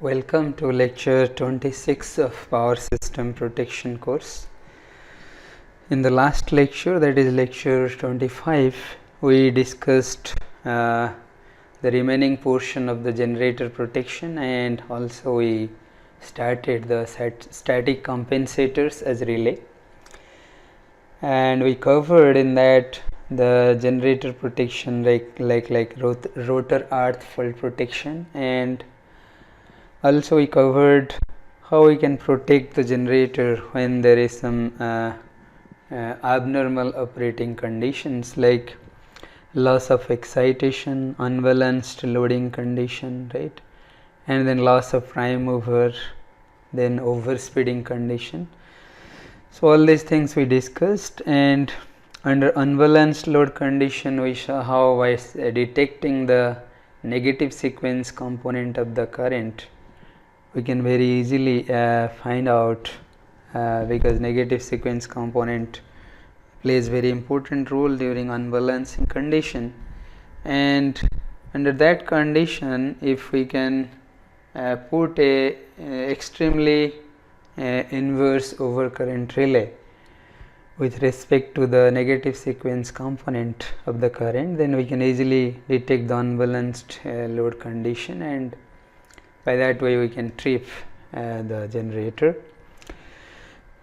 Welcome to lecture 26 of Power System Protection course. In the last lecture, that is lecture 25, we discussed the remaining portion of the generator protection, and also we started the static compensators as relay, and we covered in that the generator protection like rotor earth fault protection, and also we covered how we can protect the generator when there is some abnormal operating conditions like loss of excitation, unbalanced loading condition, right, and then loss of prime mover, then overspeeding condition. So all these things we discussed, and under unbalanced load condition we saw how by detecting the negative sequence component of the current we can very easily find out because negative sequence component plays very important role during unbalancing condition, and under that condition if we can put a extremely inverse overcurrent relay with respect to the negative sequence component of the current, then we can easily detect the unbalanced load condition, and by that way we can trip the generator.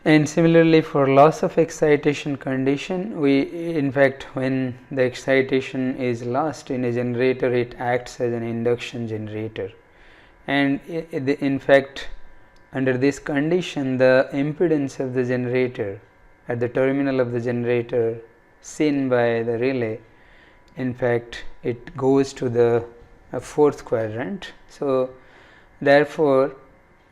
And similarly for loss of excitation condition, we in fact when the excitation is lost in a generator, it acts as an induction generator, and in fact under this condition the impedance of the generator at the terminal of the generator seen by the relay, in fact it goes to the fourth quadrant. So therefore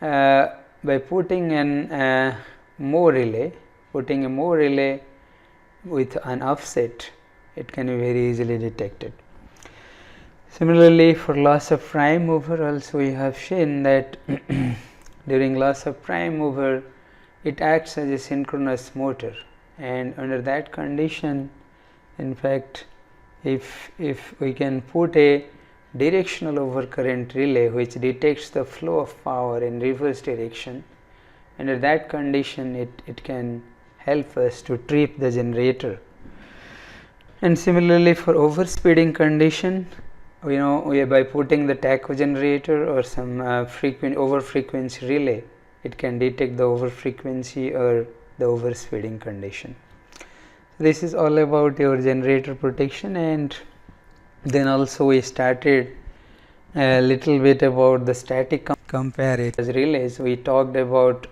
by putting a more relay with an offset, it can be very easily detected. Similarly for loss of prime mover also we have seen that during loss of prime mover it acts as a synchronous motor, and under that condition in fact if we can put a directional overcurrent relay which detects the flow of power in reverse direction, under that condition it can help us to trip the generator. And similarly for overspeeding condition, by putting the tacho generator or some over frequency relay, it can detect the over frequency or the overspeeding condition. This is all about your generator protection, and then also we started a little bit about the static comparators relays. We talked about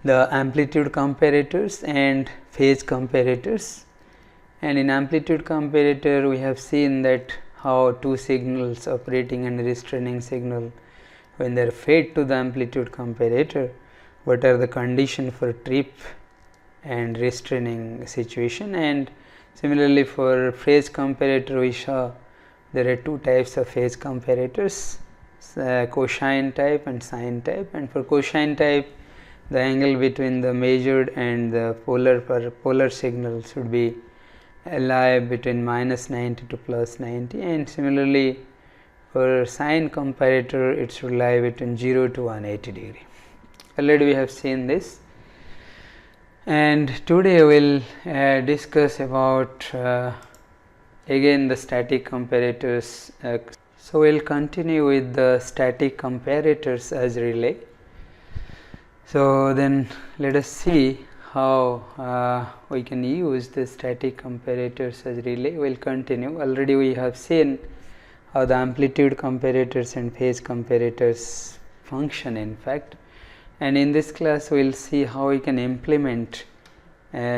the amplitude comparators and phase comparators, and in amplitude comparator we have seen that how two signals, operating and restraining signal, when they are fed to the amplitude comparator, what are the conditions for trip and restraining situation. And similarly for phase comparator we saw there are two types of phase comparators, cosine type and sine type, and for cosine type the angle between the measured and the polar signal should be lie between -90 to +90, and similarly for sine comparator it should lie between 0 to 180 degree. Already we have seen this, and today we will discuss about again the static comparators. So we will continue with the static comparators as relay. So then let us see how we can use the static comparators as relay. We will continue. Already we have seen how the amplitude comparators and phase comparators function in fact, and in this class we will see how we can implement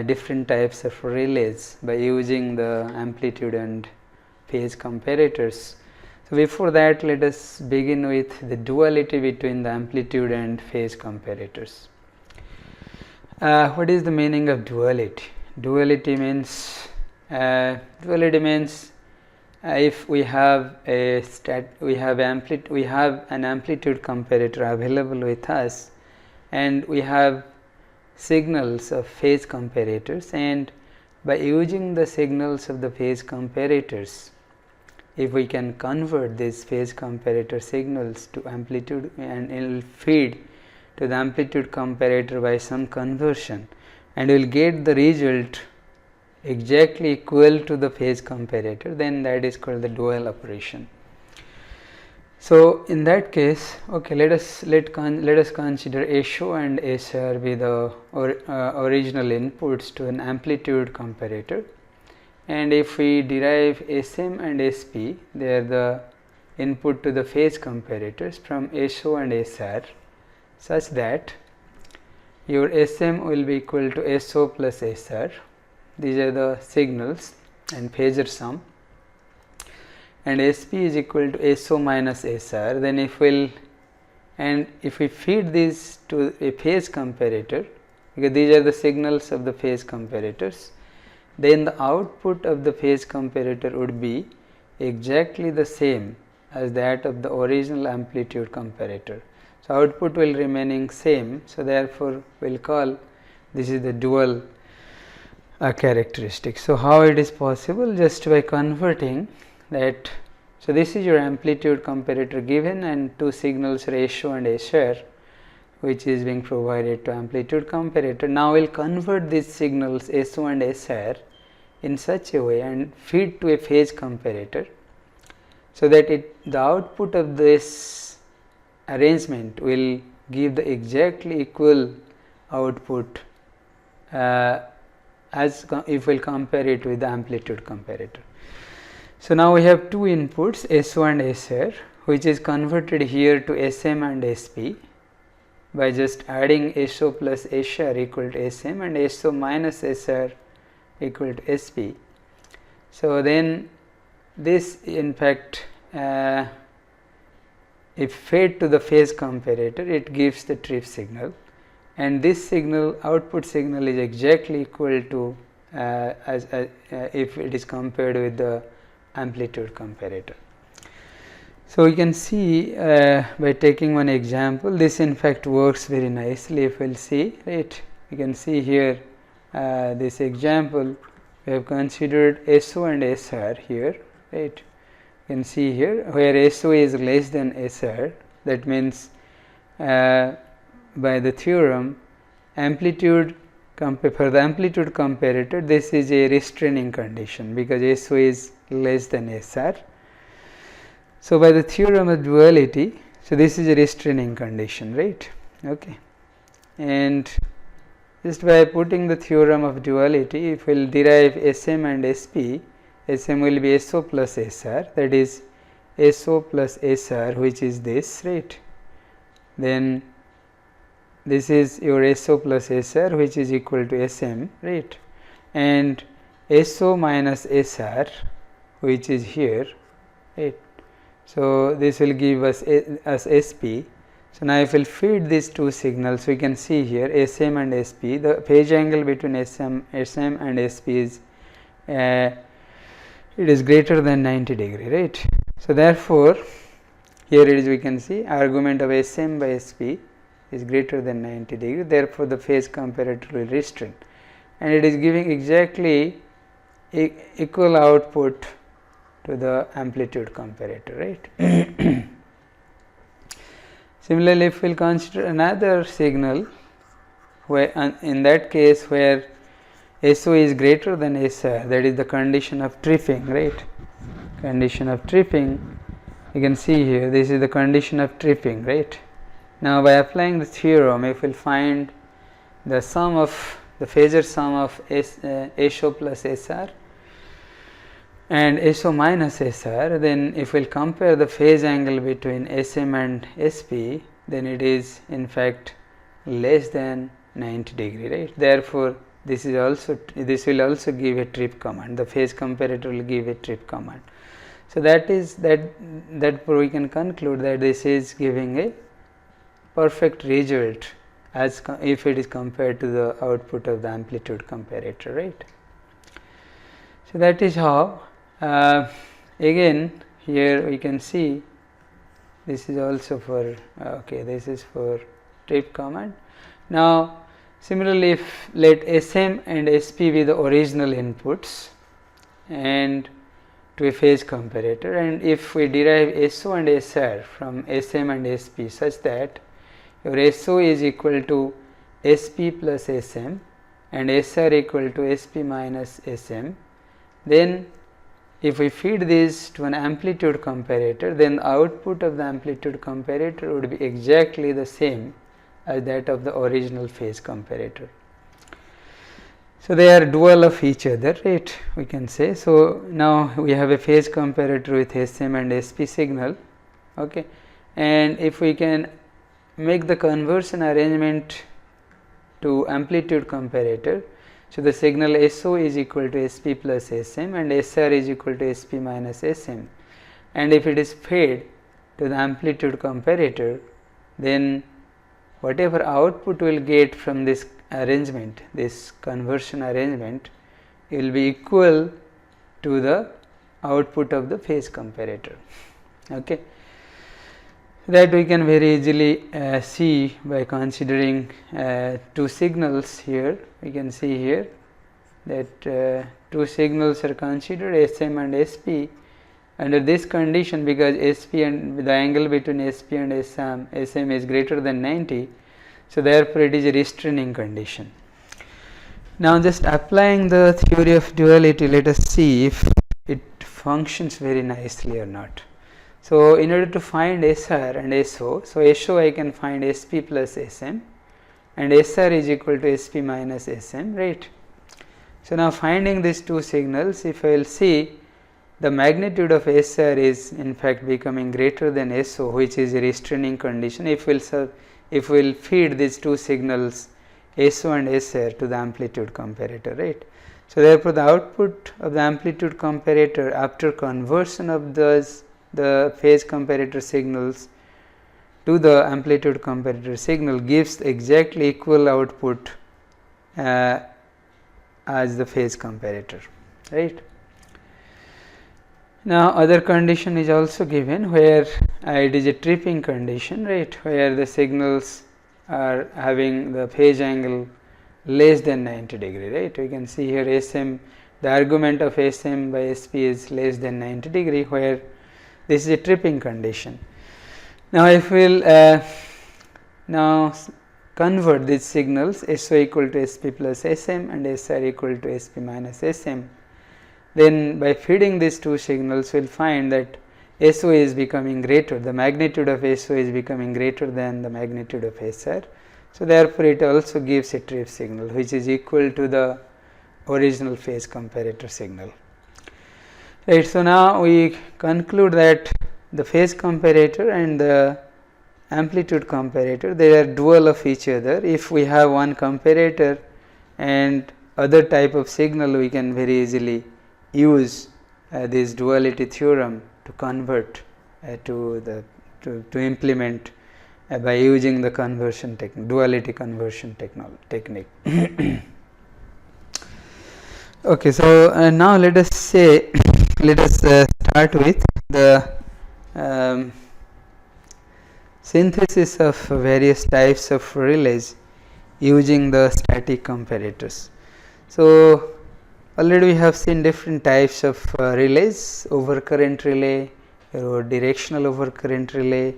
different types of relays by using the amplitude and phase comparators. So before that, let us begin with the duality between the amplitude and phase comparators. What is the meaning of duality? Duality means if we have an amplitude comparator available with us, and we have signals of phase comparators, and by using the signals of the phase comparators if we can convert these phase comparator signals to amplitude, and it will feed to the amplitude comparator by some conversion, and we will get the result exactly equal to the phase comparator, then that is called the dual operation. So, in that case, okay, let us consider SO and SR be the original inputs to an amplitude comparator, and if we derive SM and SP, they are the input to the phase comparators from SO and SR, such that your SM will be equal to SO plus SR. These are the signals and phasor sum, and SP is equal to SO minus SR. Then if we feed these to a phase comparator, because these are the signals of the phase comparators, then the output of the phase comparator would be exactly the same as that of the original amplitude comparator. So, output will remaining same. So, therefore, we will call this is the dual characteristic. So, how it is possible? Just by converting that. So, this is your amplitude comparator given, and two signals are SO and SR, which is being provided to amplitude comparator. Now, we will convert these signals SO and SR in such a way and feed to a phase comparator, so that the output of this arrangement will give the exactly equal output as if we will compare it with the amplitude comparator. So, now we have two inputs SO and SR, which is converted here to SM and SP by just adding SO plus SR equal to SM and SO minus SR equal to SP. So, then this in fact if fed to the phase comparator, it gives the trip signal, and this signal output signal is exactly equal to if it is compared with the amplitude comparator. So, we can see by taking one example, this in fact works very nicely. If we will see, right, you can see here this example, we have considered SO and SR here, right. You can see here where SO is less than SR, that means by the theorem amplitude for the amplitude comparator, this is a restraining condition because SO is less than SR. So, by the theorem of duality, so this is a restraining condition, right, okay. And just by putting the theorem of duality, if we will derive SM and SP, SM will be SO plus SR, that is SO plus SR, which is this, right. Then this is your SO plus SR, which is equal to SM, right, and SO minus SR, which is here, right. So, this will give us SP. So, now if we will feed these two signals, we can see here SM and SP, the phase angle between SM and SP is it is greater than 90 degree, right. So, therefore, here it is we can see argument of SM by SP is greater than 90 degree, therefore, the phase comparator will restrain, and it is giving exactly equal output to the amplitude comparator, right. Similarly, if we will consider another signal where in that case where SO is greater than SR, that is the condition of tripping, right, condition of tripping, you can see here this is the condition of tripping, right. Now, by applying the theorem, if we will find the sum of the phasor sum of SO plus SR and SO minus SR, then if we will compare the phase angle between SM and SP, then it is in fact less than 90 degree, right. Therefore, this will also give a trip command, the phase comparator will give a trip command. So, that we can conclude that this is giving a perfect result as if it is compared to the output of the amplitude comparator, right. So, that is how again here we can see this is also for this is for trip command. Now, similarly, if let SM and SP be the original inputs, and to a phase comparator, and if we derive SO and SR from SM and SP such that your SO is equal to SP plus SM and SR equal to SP minus SM, then if we feed this to an amplitude comparator, then the output of the amplitude comparator would be exactly the same as that of the original phase comparator. So, they are dual of each other, right, we can say. So, now we have a phase comparator with SM and SP signal, okay, and if we can make the conversion arrangement to amplitude comparator, so the signal SO is equal to SP plus SM and SR is equal to SP minus SM, and if it is fed to the amplitude comparator, then whatever output we will get from this arrangement, this conversion arrangement, will be equal to the output of the phase comparator. Okay. That we can very easily see by considering two signals here. We can see here that two signals are considered, SM and SP. Under this condition, because SP and the angle between SP and SM is greater than 90, so therefore it is a restraining condition. Now, just applying the theory of duality, let us see if it functions very nicely or not. So, in order to find SR and SO, so SO I can find SP plus SM and SR is equal to SP minus SM, right. So, now finding these two signals, if I will see, the magnitude of SR is in fact becoming greater than SO, which is a restraining condition if we will feed these two signals SO and SR to the amplitude comparator, right. So, therefore, the output of the amplitude comparator after conversion of the phase comparator signals to the amplitude comparator signal gives exactly equal output as the phase comparator, right. Now, other condition is also given where it is a tripping condition, right, where the signals are having the phase angle less than 90 degree, right. We can see here SM, the argument of SM by SP is less than 90 degree, where this is a tripping condition. Now, if we will now convert these signals SO equal to SP plus SM and SR equal to SP minus SM, then by feeding these two signals we will find that SO is becoming greater, the magnitude of SO is becoming greater than the magnitude of SR. So, therefore, it also gives a trip signal which is equal to the original phase comparator signal. Right. So, now we conclude that the phase comparator and the amplitude comparator, they are dual of each other. If we have one comparator and other type of signal, we can very easily use this duality theorem to convert to implement by using the conversion technique, duality conversion technique. Okay, so now let us say, let us start with the synthesis of various types of relays using the static comparators. So, already we have seen different types of relays, overcurrent relay, your directional overcurrent relay,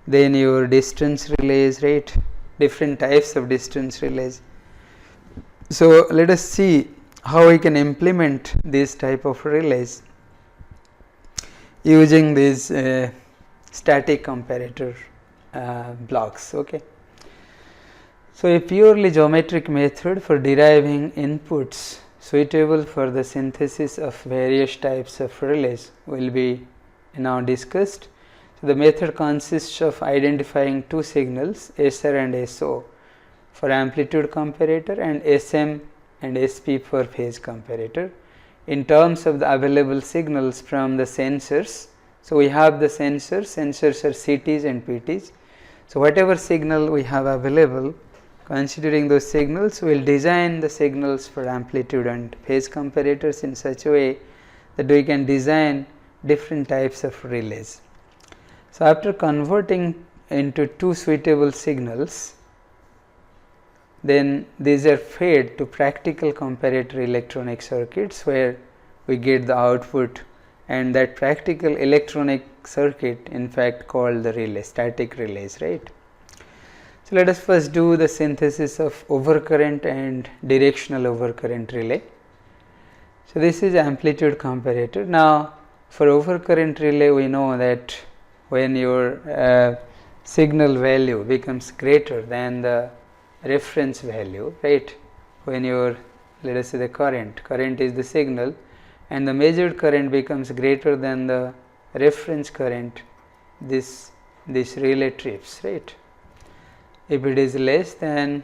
then your distance relays, right, different types of distance relays. So, let us see how we can implement this type of relays using these static comparator blocks. Okay. So, a purely geometric method for deriving inputs suitable for the synthesis of various types of relays will be now discussed. So, the method consists of identifying two signals SR and SO for amplitude comparator and SM and SP for phase comparator in terms of the available signals from the sensors. So, we have the sensors are CTs and PTs. So, whatever signal we have available, considering those signals, we will design the signals for amplitude and phase comparators in such a way that we can design different types of relays. So, after converting into two suitable signals, then these are fed to practical comparator electronic circuits, where we get the output and that practical electronic circuit in fact called the relay, static relays, right. So, let us first do the synthesis of overcurrent and directional overcurrent relay. So, this is amplitude comparator. Now, for overcurrent relay we know that when your signal value becomes greater than the reference value, right, when your, let us say, the current is the signal and the measured current becomes greater than the reference current, this relay trips, right. If it is less than,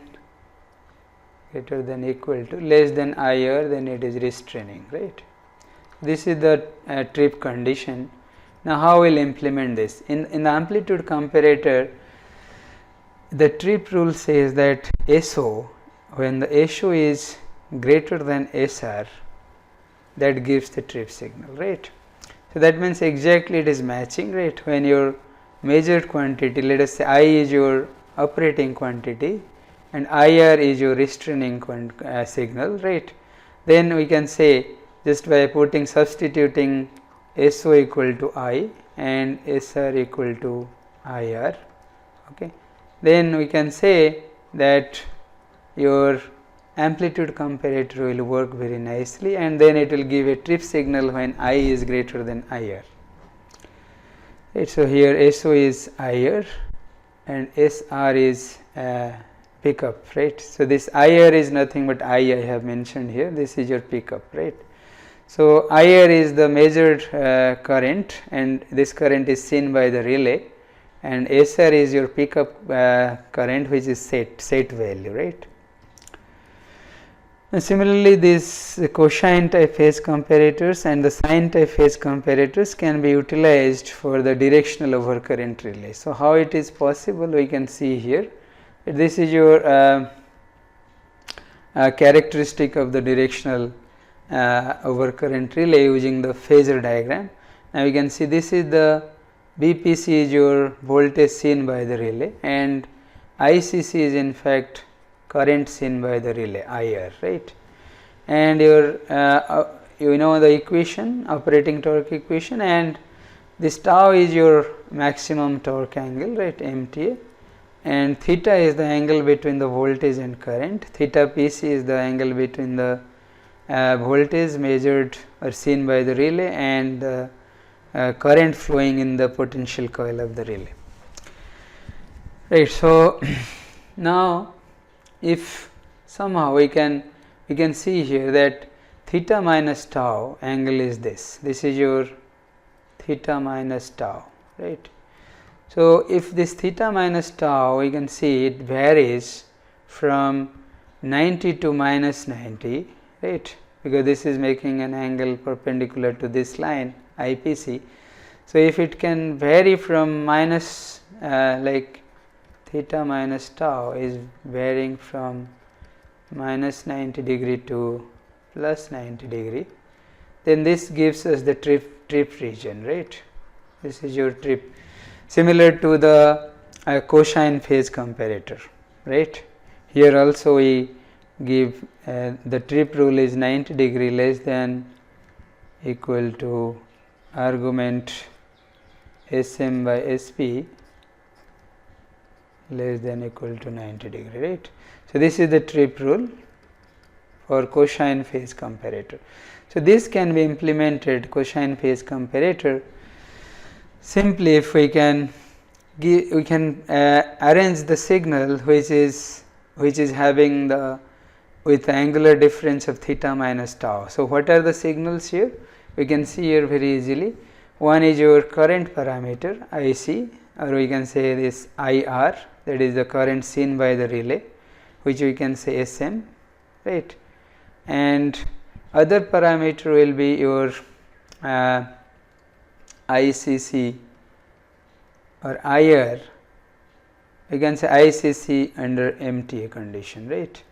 greater than, equal to, less than IR, then it is restraining, right. This is the trip condition. Now, how we will implement this? In the amplitude comparator, the trip rule says that SO, when the SO is greater than SR, that gives the trip signal, right. So, that means exactly it is matching, right. When your measured quantity, let us say I is your operating quantity and IR is your restraining signal, right. Then we can say, just by substituting SO equal to I and SR equal to IR, okay. Then we can say that your amplitude comparator will work very nicely, and then it will give a trip signal when I is greater than IR. Right. So, here SO is IR and SR is pickup, right. So, this IR is nothing but I have mentioned here, this is your pickup, right. So, IR is the measured current and this current is seen by the relay, and SR is your pickup current which is set value, right. And similarly, these cosine type phase comparators and the sine type phase comparators can be utilized for the directional overcurrent relay. So, how it is possible we can see here. This is your characteristic of the directional overcurrent relay using the phasor diagram. Now, you can see this is the BPC is your voltage seen by the relay and ICC is in fact current seen by the relay, IR, right. And your you know the equation, operating torque equation, and this tau is your maximum torque angle, right, MTA, and theta is the angle between the voltage and current, theta PC is the angle between the voltage measured or seen by the relay and the current flowing in the potential coil of the relay, right. So, now if somehow we can see here that theta minus tau angle is this is your theta minus tau, right. So, if this theta minus tau, we can see it varies from 90 to minus 90, right, because this is making an angle perpendicular to this line IPC. So, if it can vary from minus like theta minus tau is varying from minus 90 degree to plus 90 degree, then this gives us the trip region, right. This is your trip, similar to the cosine phase comparator, right. Here also we give the trip rule is 90 degree less than equal to argument Sm by Sp less than equal to 90 degree, right. So, this is the trip rule for cosine phase comparator. So, this can be implemented, cosine phase comparator, simply if we can arrange the signal which is having the with angular difference of theta minus tau. So, what are the signals here? We can see here very easily. One is your current parameter IC, or we can say this IR, that is the current seen by the relay, which we can say Sm, right, and other parameter will be your ICC or IR, we can say ICC under MTA condition, right.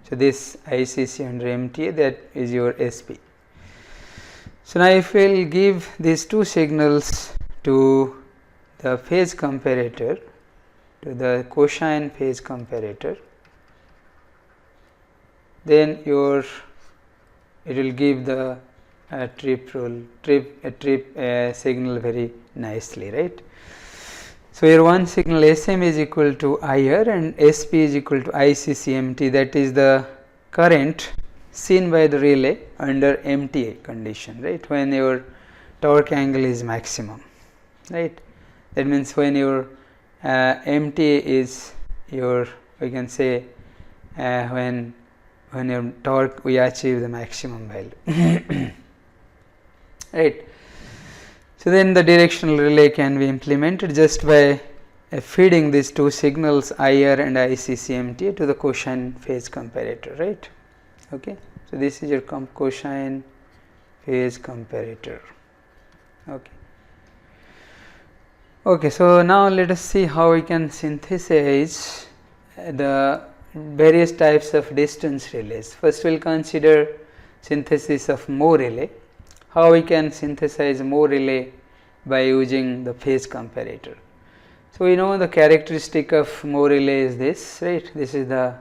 So, this ICC under MTA, that is your SP. So, now if we will give these two signals to the phase comparator, to the cosine phase comparator, then it will give the trip signal very nicely, right. So, here one signal SM is equal to IR and SP is equal to ICCMT, that is the current seen by the relay under MTA condition, right, when your torque angle is maximum, right. That means when your MTA is your, we can say when your torque we achieve the maximum value right. So, then the directional relay can be implemented just by feeding these two signals IR and ICCMT to the cosine phase comparator, right. Okay. So, this is your cosine phase comparator. Okay. Okay. So, now let us see how we can synthesize the various types of distance relays. First, we will consider synthesis of Moore relay. How we can synthesize Moore relay by using the phase comparator. So, we know the characteristic of Moore relay is this, right. This is the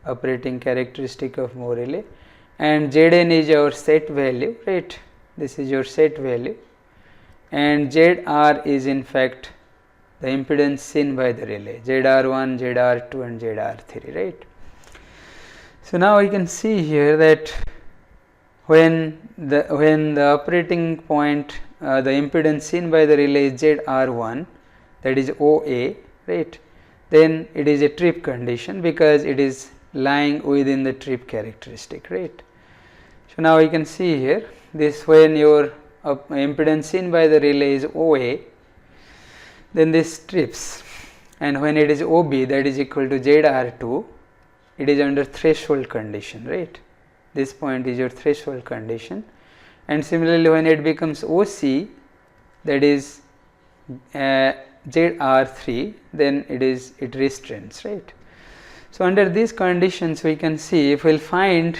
operating characteristic of Moore relay, and Zn is our set value, right. This is your set value, and Zr is in fact the impedance seen by the relay, Zr1, Zr2 and Zr3, right. So, now we can see here that when the operating point the impedance seen by the relay is Zr1, that is OA, right, then it is a trip condition because it is lying within the trip characteristic, right. So, now we can see here this, when your impedance seen by the relay is OA, then this trips, and when it is OB, that is equal to Zr2, it is under threshold condition, right. This point is your threshold condition, and similarly when it becomes OC, that is Zr3, then it restrains, right. So, under these conditions we can see, if we will find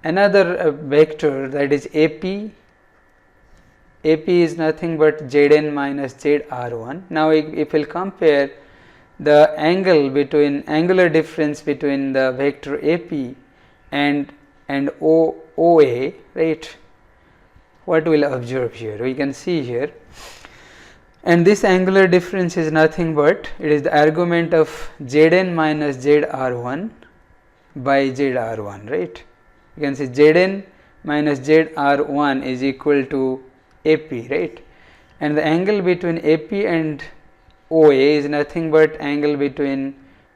another vector, that is AP is nothing but Zn minus Zr1. Now, if we will compare the angular difference between the vector AP and OA, right, what we will observe here? We can see here, and this angular difference is nothing but it is the argument of Zn minus Zr1 by Zr1, right. You can see Zn minus Zr1 is equal to AP, right, and the angle between AP and OA is nothing but angle between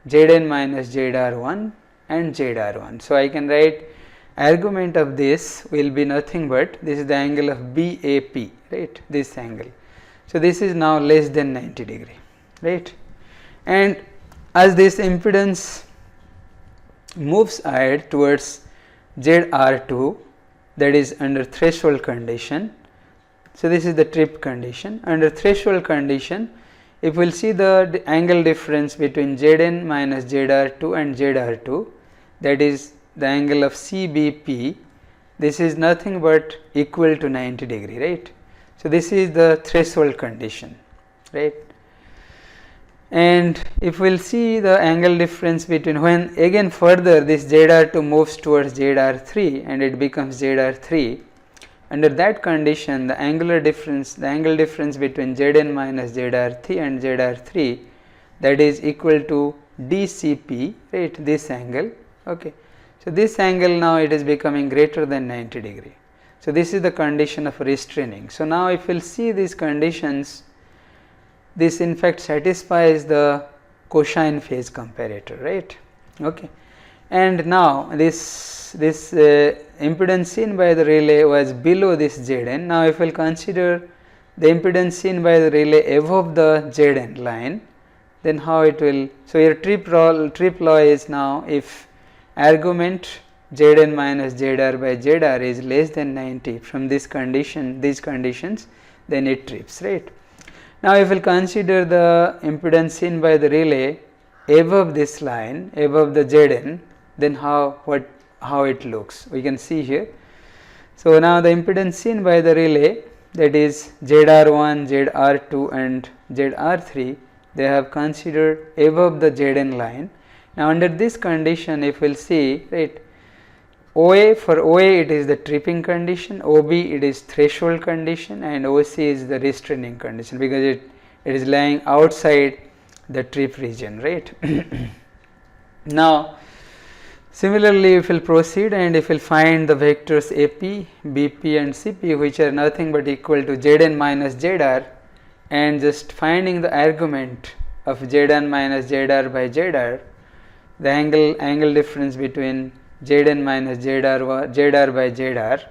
Zn minus Zr1 and Zr1. So, I can write argument of this will be nothing but this is the angle of BAP, right, this angle. So, this is now less than 90 degree, right, and as this impedance moves ahead towards Zr2, that is under threshold condition. So, this is the trip condition. Under threshold condition, if we will see the angle difference between Zn minus Zr2 and Zr2, that is the angle of CBP, this is nothing but equal to 90 degree, right. So, this is the threshold condition, right. And if we will see the angle difference between, when again further this Zr2 moves towards Zr3 and it becomes Zr3, under that condition the angle difference between Zn minus Zr3 and Zr3, that is equal to dCp, right, this angle. Okay. So, this angle now it is becoming greater than 90 degree. So, this is the condition of restraining. So, now if we will see these conditions, this in fact satisfies the cosine phase comparator, right. Okay. And now this impedance seen by the relay was below this Zn. Now, if we will consider the impedance seen by the relay above the Zn line, then how it will. So, your trip law is now, if argument Zn minus Zr by Zr is less than 90 from this condition, these conditions, then it trips, right. Now, if we will consider the impedance seen by the relay above this line, above the Zn, then how it looks, we can see here. So, now the impedance seen by the relay, that is Zr1, Zr2 and Zr3, they have considered above the Zn line. Now, under this condition, if we will see, right, OA, for OA it is the tripping condition, OB it is threshold condition, and OC is the restraining condition, because it is lying outside the trip region, right. Now similarly, if we will proceed and if we will find the vectors AP, BP and CP, which are nothing but equal to Zn minus Zr, and just finding the argument of Zn minus Zr by Zr, the angle difference between Zn minus Zr by Zr,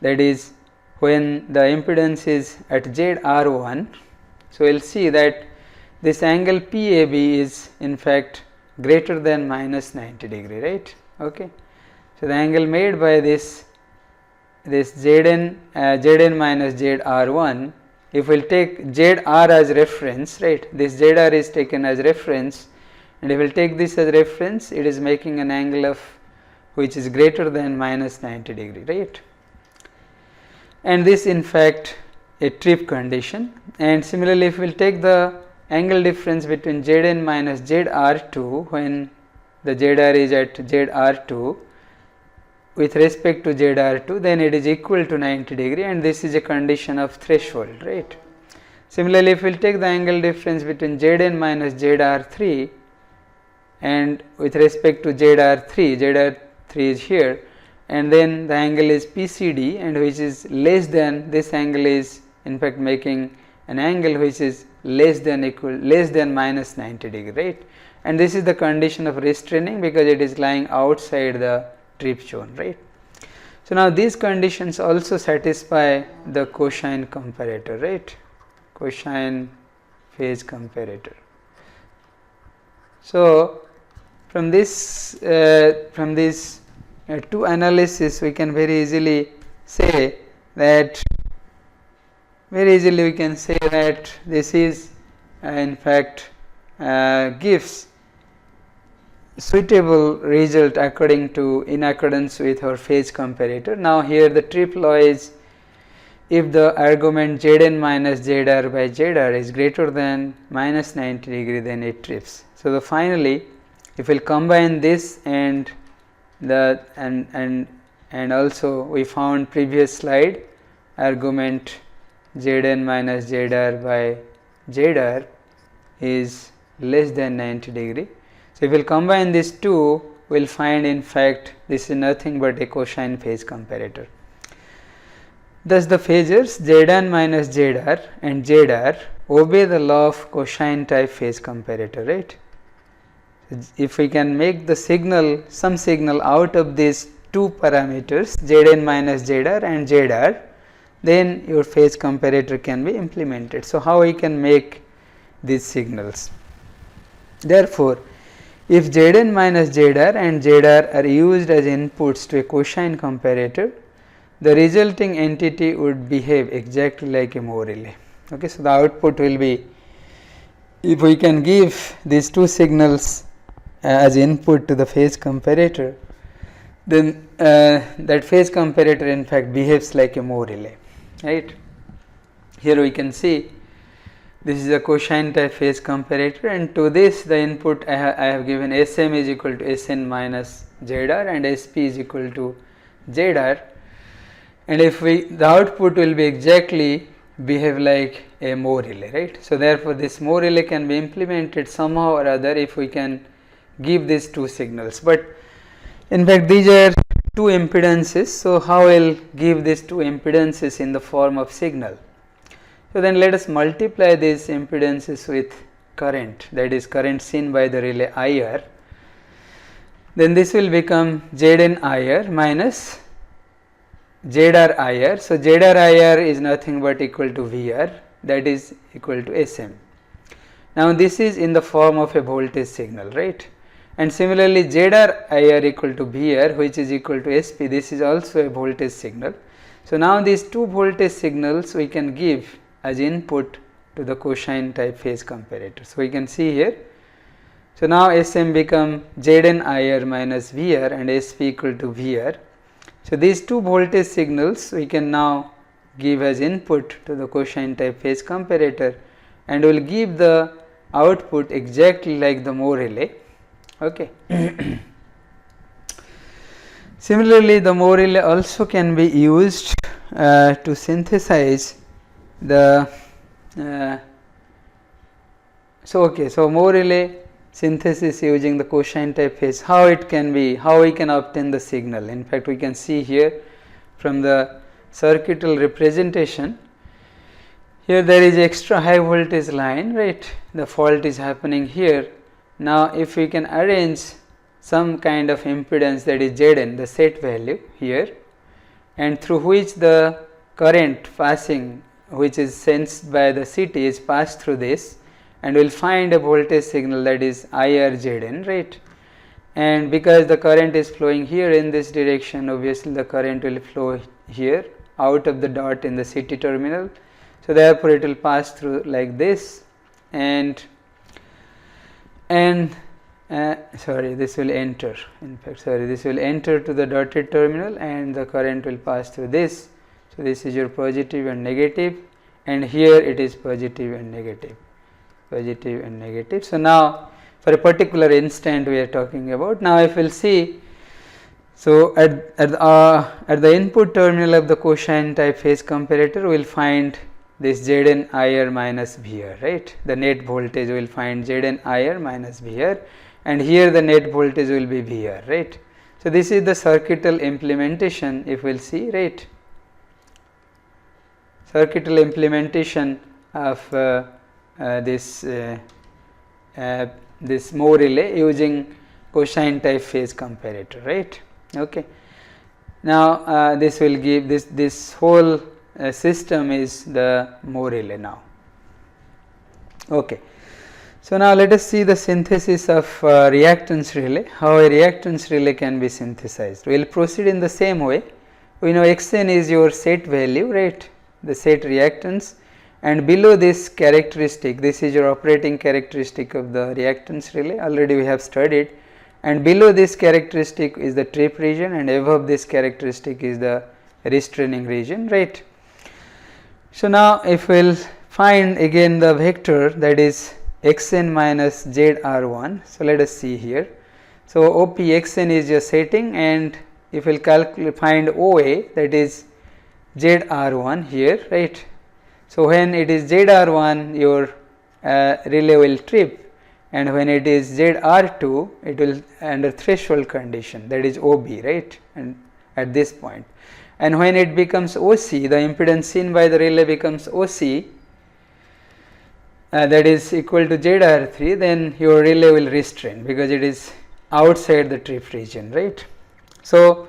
that is when the impedance is at Zr1. So we will see that this angle PAB is in fact greater than minus 90 degree, right. Okay. So the angle made by this Zn minus Zr1, if we will take Zr as reference, right, this Zr is taken as reference, and if we will take this as reference, it is making an angle of which is greater than minus 90 degree, right. And this in fact a trip condition. And similarly, if we will take the angle difference between Zn minus Zr2 when the Zr is at Zr2 with respect to Zr2, then it is equal to 90 degree, and this is a condition of threshold, right. Similarly, if we will take the angle difference between Zn minus Zr3 and with respect to Zr3 is here, and then the angle is PCD, and which is less than, this angle is in fact making an angle which is less than minus 90 degree, right. And this is the condition of restraining, because it is lying outside the trip zone, right. So now these conditions also satisfy the cosine comparator, right, cosine phase comparator. So from this two analysis, we can very easily say that this is in fact gives suitable result in accordance with our phase comparator. Now here the trip law is, if the argument Zn minus Zr by Zr is greater than minus 90 degree, then it trips. So finally, if we will combine this and also we found previous slide argument Zn minus Zr by Zr is less than 90 degree. So if we will combine these two, we will find in fact this is nothing but a cosine phase comparator. Thus the phasors Zn minus Zr and Zr obey the law of cosine type phase comparator, right. If we can make the signal, some signal out of these two parameters Zn minus Zr and Zr, then your phase comparator can be implemented. So how we can make these signals? Therefore, if Zn minus Zr and Zr are used as inputs to a cosine comparator, the resulting entity would behave exactly like a Moore relay. Okay, so the output will be, if we can give these two signals as input to the phase comparator, then that phase comparator in fact behaves like a Moore relay, right. Here we can see this is a cosine type phase comparator, and to this the input I have given Sm is equal to Sn minus Zr and Sp is equal to Zr, and if the output will be exactly behave like a Moore relay, right. So therefore this Moore relay can be implemented somehow or other if we can give these two signals, but in fact these are two impedances. So how I will give these two impedances in the form of signal? So then let us multiply these impedances with current, that is current seen by the relay IR. Then this will become Zn IR minus Zr IR. So Zr IR is nothing but equal to Vr, that is equal to Sm. Now this is in the form of a voltage signal, right. And similarly Zr IR equal to Vr, which is equal to Sp, this is also a voltage signal. So now these two voltage signals we can give as input to the cosine type phase comparator. So we can see here. So now Sm become Zn IR minus Vr and Sp equal to Vr. So these two voltage signals we can now give as input to the cosine type phase comparator, and will give the output exactly like the Moore relay. Okay. Similarly, the Moore relay also can be used to synthesize the so Moore relay synthesis using the cosine type phase, how it can be, how we can obtain the signal. In fact, we can see here from the circuital representation, here there is extra high voltage line, right, the fault is happening here. Now, if we can arrange some kind of impedance, that is Zn, the set value here, and through which the current passing, which is sensed by the CT, is passed through this, and we will find a voltage signal, that is IR Zn, right. And because the current is flowing here in this direction, obviously the current will flow here out of the dot in the CT terminal. So, therefore, it will pass through like this, and this will enter, in fact this will enter to the dotted terminal, and the current will pass through this. So, this is your positive and negative, and here it is positive and negative, positive and negative. So, now for a particular instant we are talking about. Now, if we will see, so at the input terminal of the cosine type phase comparator, we will find this Zn IR minus VR, right, the net voltage we will find Zn IR minus VR, and here the net voltage will be VR, right. So, this is the circuital implementation, if we will see, right, circuital implementation of this Moore relay using cosine type phase comparator, right. Okay. Now, this will give this whole system is the Moore relay now. Okay. So, now let us see the synthesis of reactance relay, how a reactance relay can be synthesized. We will proceed in the same way. We know Xn is your set value, right, the set reactance, and below this characteristic, this is your operating characteristic of the reactance relay, already we have studied, and below this characteristic is the trip region, and above this characteristic is the restraining region, right. So, now if we will find again the vector, that is Xn minus ZR1. So, let us see here. So, OP Xn is your setting, and if we will find OA, that is ZR1 here, right. So, when it is ZR1, your relay will trip, and when it is ZR2, it will under threshold condition, that is OB, right, and at this point. And when it becomes OC, the impedance seen by the relay becomes OC, that is equal to ZR3, then your relay will restrain because it is outside the trip region, right. So,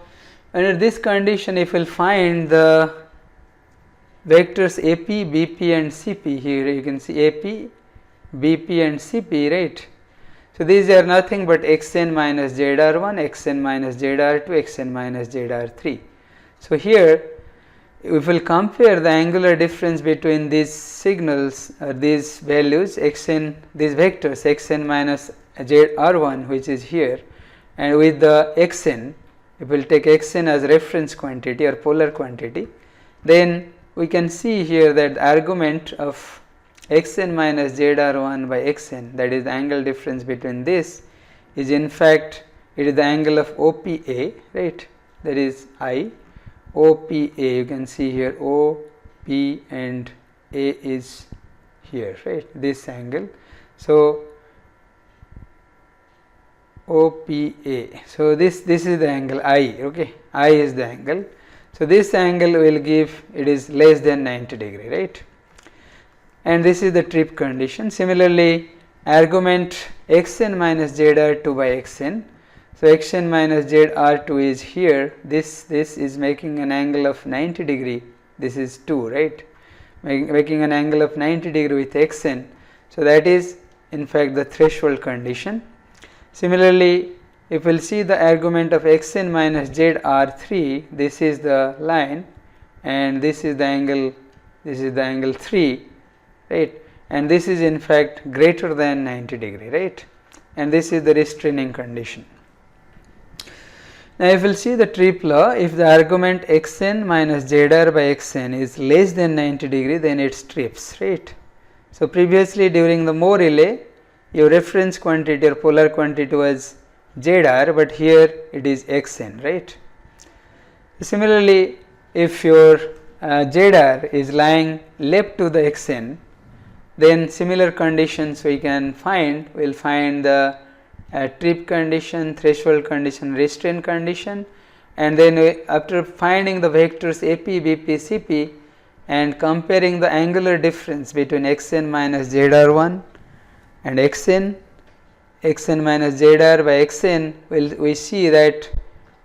under this condition, if we will find the vectors AP, BP and CP, here you can see AP, BP and CP, right. So, these are nothing but Xn minus ZR1, Xn minus ZR2, Xn minus ZR3. So, here if we will compare the angular difference between these signals or these values Xn, these vectors Xn minus ZR1, which is here, and with the Xn, if we will take Xn as reference quantity or polar quantity, then we can see here that the argument of Xn minus ZR1 by Xn, that is the angle difference between this, is in fact it is the angle of OPA, right, that is I, OPA, you can see here OP and A is here, right, this angle. So, OPA, so this is the angle I, okay, I is the angle. So, this angle will give, it is less than 90 degree, right, and this is the trip condition. Similarly, argument Xn minus ZR2 by Xn. So, Xn minus ZR2 is here, this is making an angle of 90 degree, this is 2, right, making an angle of 90 degree with Xn. So, that is in fact the threshold condition. Similarly, if we will see the argument of Xn minus ZR3, this is the line and this is the angle 3, right, and this is in fact greater than 90 degree, right, and this is the restraining condition. Now, if we will see the trip law, if the argument Xn minus Zr by Xn is less than 90 degree, then it trips, right. So, previously during the Moore relay, your reference quantity or polar quantity was Zr, but here it is Xn, right. Similarly, if your ZR is lying left to the xn, then similar conditions we can find. We will find the trip condition, threshold condition, restraint condition, and then after finding the vectors AP, BP, CP and comparing the angular difference between xn minus ZR1 and xn minus ZR by xn, we see that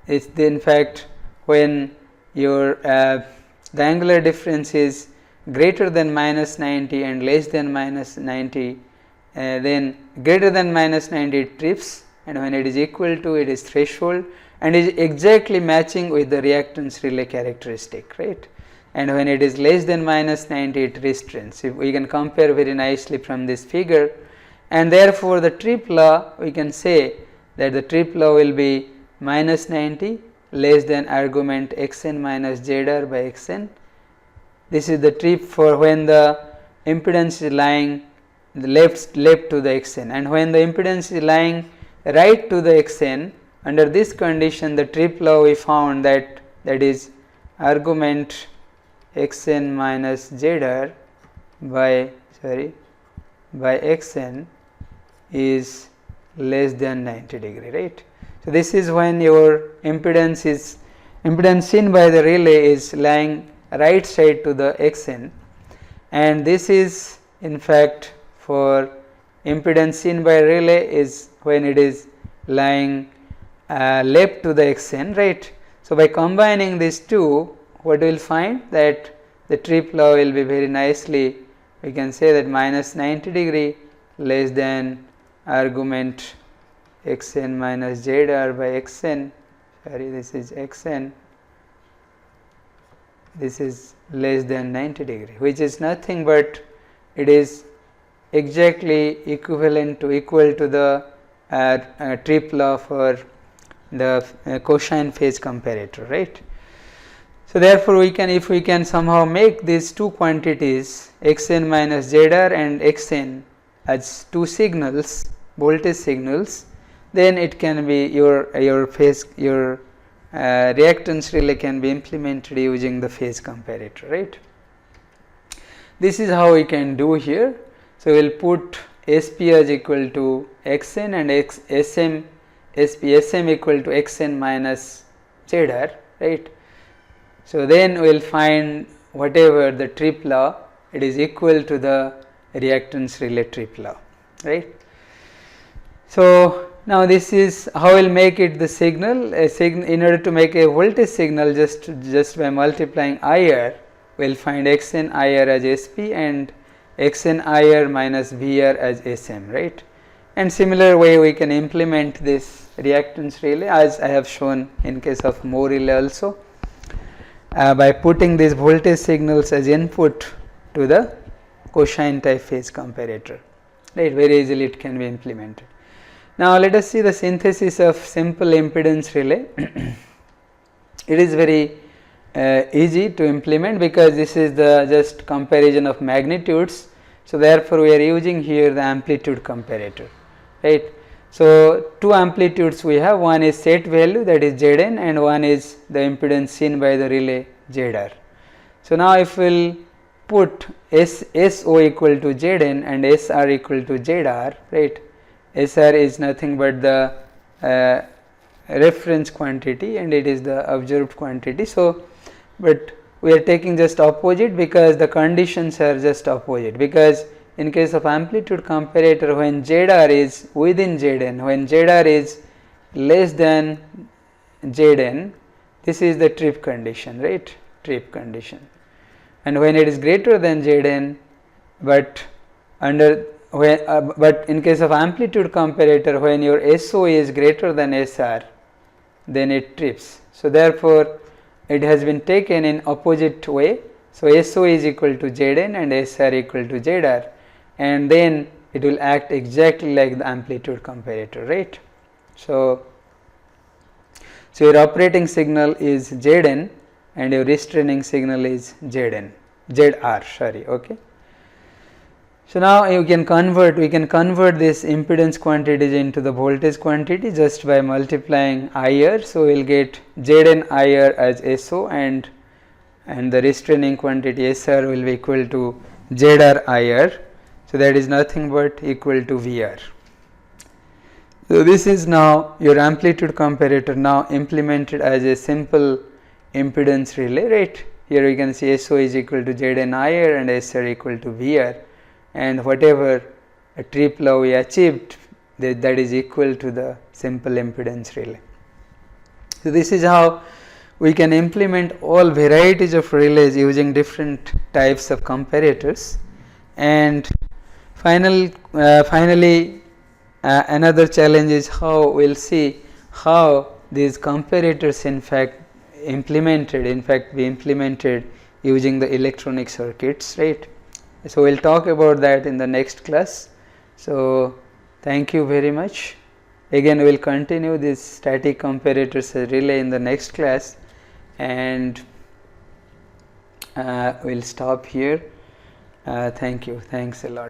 it's in fact when your the angular difference is greater than minus 90 and less than minus 90, then greater than minus 90 it trips, and when it is equal to it is threshold and is exactly matching with the reactance relay characteristic, right. And when it is less than minus 90 it restrains. If we can compare very nicely from this figure, and therefore the trip law we can say that the trip law will be minus 90 less than argument xn minus ZR by xn. This is the trip for when the impedance is lying left to the xn, and when the impedance is lying right to the xn, under this condition the trip law we found that is argument xn minus ZR by xn is less than 90 degree, right. So, this is when your impedance seen by the relay is lying right side to the xn, and this is in fact for impedance seen by relay is when it is lying left to the xn, right. So, by combining these two, what we will find that the trip law will be very nicely, we can say that minus 90 degree less than argument xn minus ZR by xn, this is xn, this is less than 90 degree, which is nothing but it is exactly equivalent to equal to the trip law for the cosine phase comparator, right. So, therefore, we can, if we can somehow make these two quantities xn minus ZR and xn as two signals, voltage signals, then it can be your phase, your reactance relay can be implemented using the phase comparator, right. This is how we can do here. So, we will put SP as equal to xn and SM equal to xn minus ZR, right. So, then we will find whatever the trip law, it is equal to the reactance relay trip law, right. So, now this is how we will make it the signal, in order to make a voltage signal just by multiplying IR, we will find xn IR as SP and xn IR minus VR as SM, right. And similar way we can implement this reactance relay as I have shown in case of Moore relay also, by putting these voltage signals as input to the cosine type phase comparator, right. Very easily it can be implemented. Now, let us see the synthesis of simple impedance relay. It is very easy to implement because this is the just comparison of magnitudes. So, therefore, we are using here the amplitude comparator, right. So, two amplitudes we have, one is set value, that is Zn, and one is the impedance seen by the relay ZR. So, now if we will put SO equal to Zn and SR equal to ZR, right. SR is nothing but the reference quantity and it is the observed quantity. So, but we are taking just opposite because the conditions are just opposite, because in case of amplitude comparator, when ZR is within Zn, when ZR is less than Zn, this is the trip condition, right, trip condition. And when it is greater than Zn, but in case of amplitude comparator, when your SO is greater than SR, then it trips. So, therefore, it has been taken in opposite way. So, SO is equal to Zn and SR equal to ZR, and then it will act exactly like the amplitude comparator, right. So, your operating signal is Zn and your restraining signal is ZR, sorry, okay. So now we can convert this impedance quantities into the voltage quantity just by multiplying IR. So we will get Zn IR as SO, and the restraining quantity SR will be equal to ZR IR. So that is nothing but equal to VR. So this is now your amplitude comparator now implemented as a simple impedance relay, right? Here we can see SO is equal to Zn IR and SR equal to VR, and whatever a trip law we achieved, that is equal to the simple impedance relay. So this is how we can implement all varieties of relays using different types of comparators. And finally another challenge is how we will see how these comparators be implemented using the electronic circuits, right? So we will talk about that in the next class. So thank you very much. Again we will continue this static comparators relay in the next class, and we will stop here. Thank you. Thanks a lot.